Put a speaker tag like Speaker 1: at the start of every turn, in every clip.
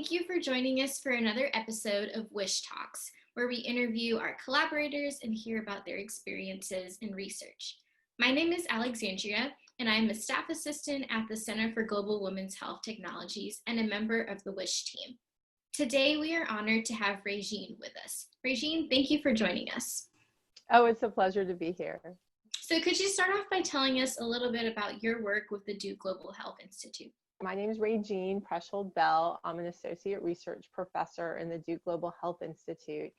Speaker 1: Thank you for joining us for another episode of Wish Talks, where we interview our collaborators and hear about their experiences in research. My name is Alexandria, and I am a staff assistant at the Center for Global Women's Health Technologies and a member of the Wish team. Today, we are honored to have Rae Jean with us. Rae Jean, thank you for joining us.
Speaker 2: Oh, it's a pleasure to be here.
Speaker 1: So could you start off by telling us a little bit about your work with the Duke Global Health Institute?
Speaker 2: My name is Rae Jean, Proeschold-Bell. I'm an associate research professor in the Duke Global Health Institute.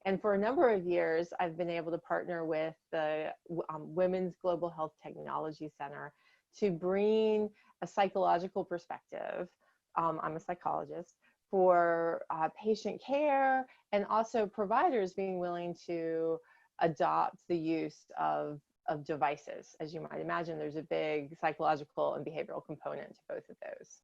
Speaker 2: And for a number of years, I've been able to partner with the Women's Global Health Technology Center to bring a psychological perspective, I'm a psychologist, for patient care, and also providers being willing to adopt the use of devices. As you might imagine, there's a big psychological and behavioral component to both of those.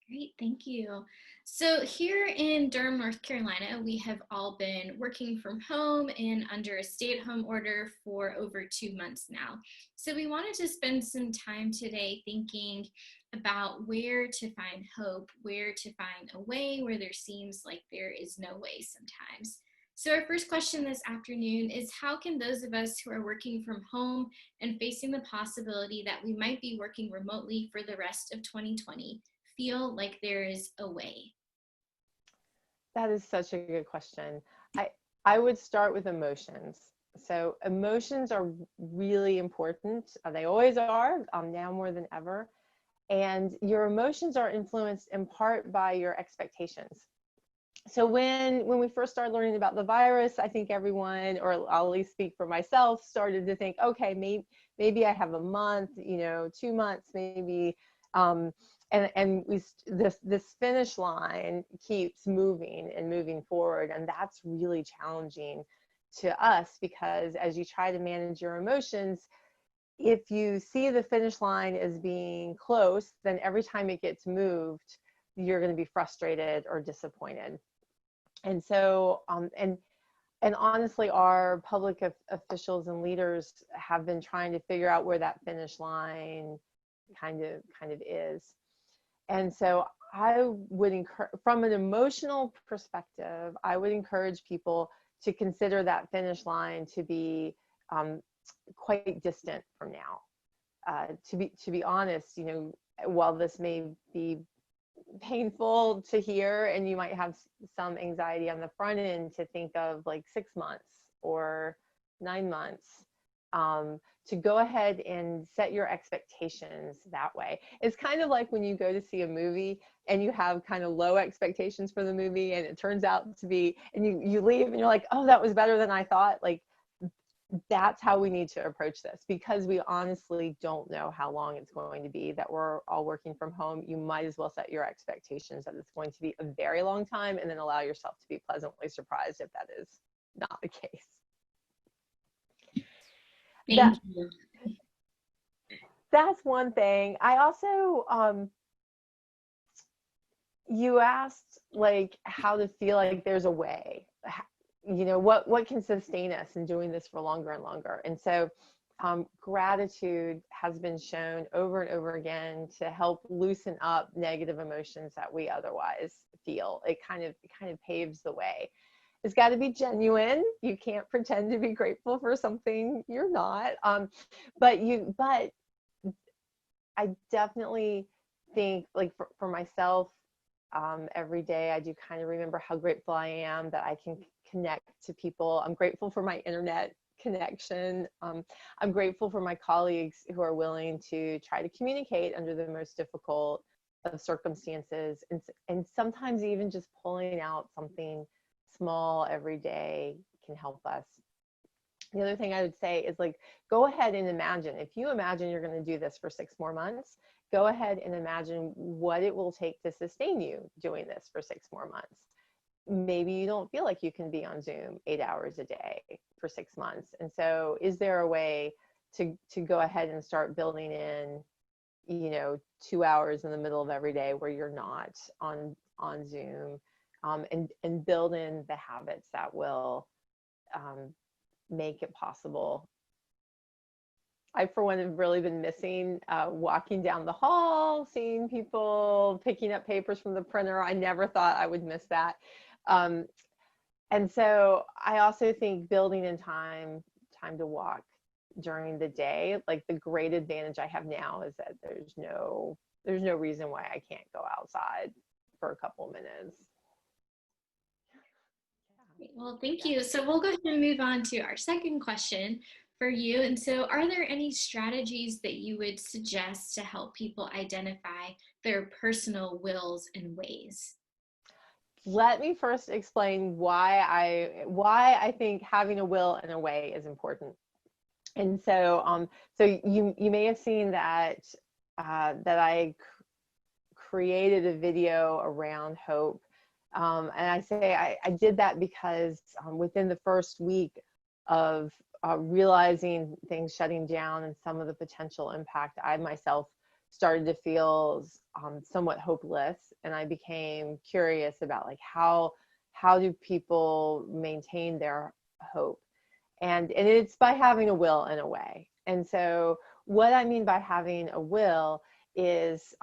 Speaker 1: Great, thank you. So here in Durham, North Carolina, we have all been working from home and under a stay-at-home order for over 2 months now. So we wanted to spend some time today thinking about where to find hope, where to find a way where there seems like there is no way sometimes. So our first question this afternoon is, how can those of us who are working from home and facing the possibility that we might be working remotely for the rest of 2020 feel like there is a way?
Speaker 2: That is such a good question. I would start with emotions. So emotions are really important. They always are, now more than ever. And your emotions are influenced in part by your expectations. So when we first started learning about the virus, I think everyone, or I'll at least speak for myself, started to think, okay, maybe I have a month, 2 months, maybe, and this finish line keeps moving and moving forward, and that's really challenging to us, because as you try to manage your emotions, if you see the finish line as being close, then every time it gets moved, you're going to be frustrated or disappointed. And so, and honestly, our public officials and leaders have been trying to figure out where that finish line kind of is. And so I would encourage, from an emotional perspective, I would encourage people to consider that finish line to be quite distant from now. To be honest, while this may be painful to hear, and you might have some anxiety on the front end to think of like 6 months or 9 months, to go ahead and set your expectations that way. It's kind of like when you go to see a movie and you have kind of low expectations for the movie, and it turns out to be, and you leave and you're like, oh, that was better than I thought. Like, that's how we need to approach this, because we honestly don't know how long it's going to be that we're all working from home. You might as well set your expectations that it's going to be a very long time, and then allow yourself to be pleasantly surprised if that is not the case.
Speaker 1: Thank you.
Speaker 2: That's one thing. I also, you asked like how to feel like there's a way. What can sustain us in doing this for longer and longer. And so gratitude has been shown over and over again to help loosen up negative emotions that we otherwise feel. It kind of paves the way. It's got to be genuine. You can't pretend to be grateful for something you're not. But I definitely think, like for myself, every day I do kind of remember how grateful I am that I can connect to people. I'm grateful for my internet connection. I'm grateful for my colleagues who are willing to try to communicate under the most difficult of circumstances, and sometimes even just pulling out something small every day can help us. The other thing I would say is, like, go ahead and imagine, if you imagine you're going to do this for 6 more months, go ahead and imagine what it will take to sustain you doing this for 6 more months. Maybe you don't feel like you can be on Zoom 8 hours a day for 6 months. And so is there a way to go ahead and start building in, 2 hours in the middle of every day where you're not on Zoom, and build in the habits that will make it possible I, for one, have really been missing walking down the hall, seeing people picking up papers from the printer. I never thought I would miss that. Um, and so I also think building in time to walk during the day, like the great advantage I have now is that there's no reason why I can't go outside for a couple minutes.
Speaker 1: Well, thank you. So we'll go ahead and move on to our second question for you. And so, are there any strategies that you would suggest to help people identify their personal wills and ways?
Speaker 2: Let me first explain why I think having a will and a way is important. And so so you may have seen that that I created a video around hope. And I say I did that because within the first week of realizing things shutting down and some of the potential impact, I myself started to feel somewhat hopeless, and I became curious about like how do people maintain their hope, and it's by having a will and a way. And so what I mean by having a will is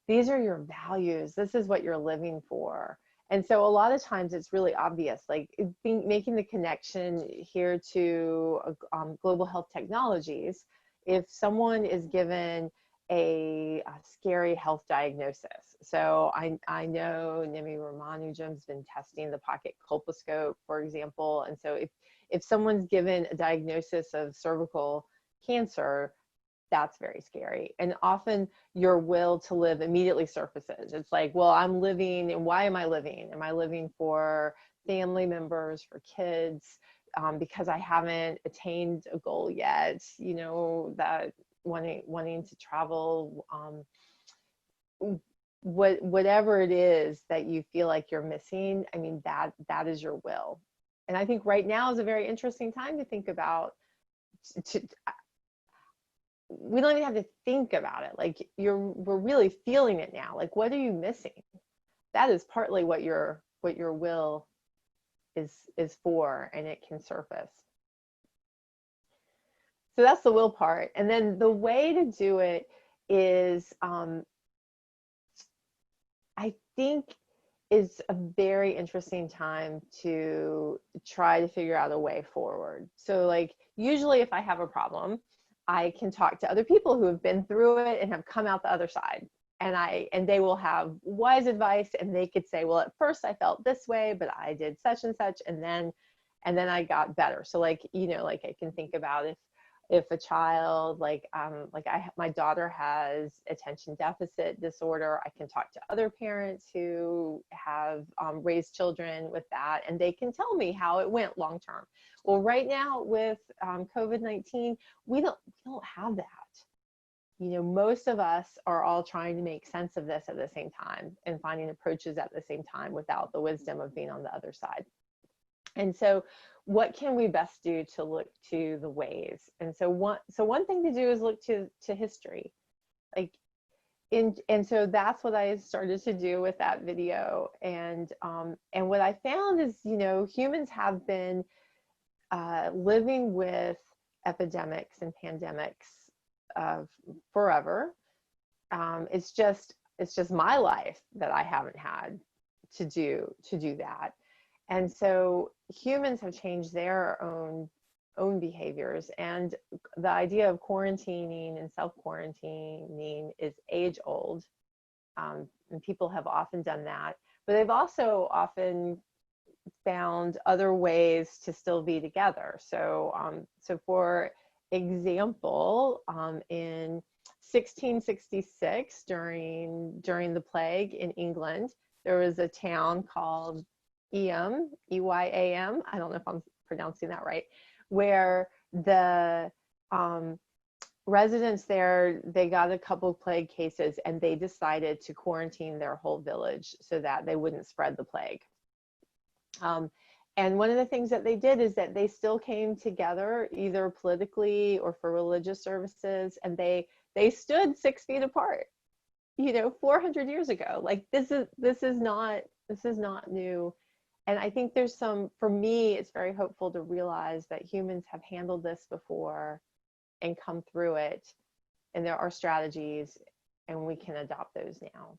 Speaker 2: these are your values. This is what you're living for. And so a lot of times it's really obvious, like making the connection here to global health technologies. If someone is given a scary health diagnosis, so I know Nimi Ramanujam's been testing the pocket colposcope, for example. And so if someone's given a diagnosis of cervical cancer, that's very scary. And often your will to live immediately surfaces. It's like, well, I'm living, and why am I living? Am I living for family members, for kids, because I haven't attained a goal yet, you know, that wanting to travel, whatever it is that you feel like you're missing. I mean, that is your will. And I think right now is a very interesting time to think about, we don't even have to think about it. Like we're really feeling it now. Like, what are you missing? That is partly what your will is for, and it can surface. So that's the will part. And then the way to do it is, I think, is a very interesting time to try to figure out a way forward. So like usually if I have a problem, I can talk to other people who have been through it and have come out the other side. And they will have wise advice, and they could say, well, at first I felt this way, but I did such and such, and then I got better. So like, you know, like I can think about if a child, my daughter has attention deficit disorder, I can talk to other parents who have raised children with that, and they can tell me how it went long term. Well, right now with COVID-19, we don't have that. You know, most of us are all trying to make sense of this at the same time and finding approaches at the same time without the wisdom of being on the other side. And so what can we best do to look to the ways? And so one thing to do is look to history. Like and so that's what I started to do with that video. And what I found is, you know, humans have been living with epidemics and pandemics forever. It's just my life that I haven't had to do that. And so humans have changed their own behaviors, and the idea of quarantining and self-quarantining is age old, and people have often done that, but they've also often found other ways to still be together. So so for example, in 1666, during the plague in England, there was a town called Eyam, Eyam, I don't know if I'm pronouncing that right, where the residents there, they got a couple of plague cases, and they decided to quarantine their whole village so that they wouldn't spread the plague. And one of the things that they did is that they still came together either politically or for religious services, and they stood 6 feet apart, you know, 400 years ago. Like this is not new. And I think for me, it's very hopeful to realize that humans have handled this before, and come through it. And there are strategies, and we can adopt those now.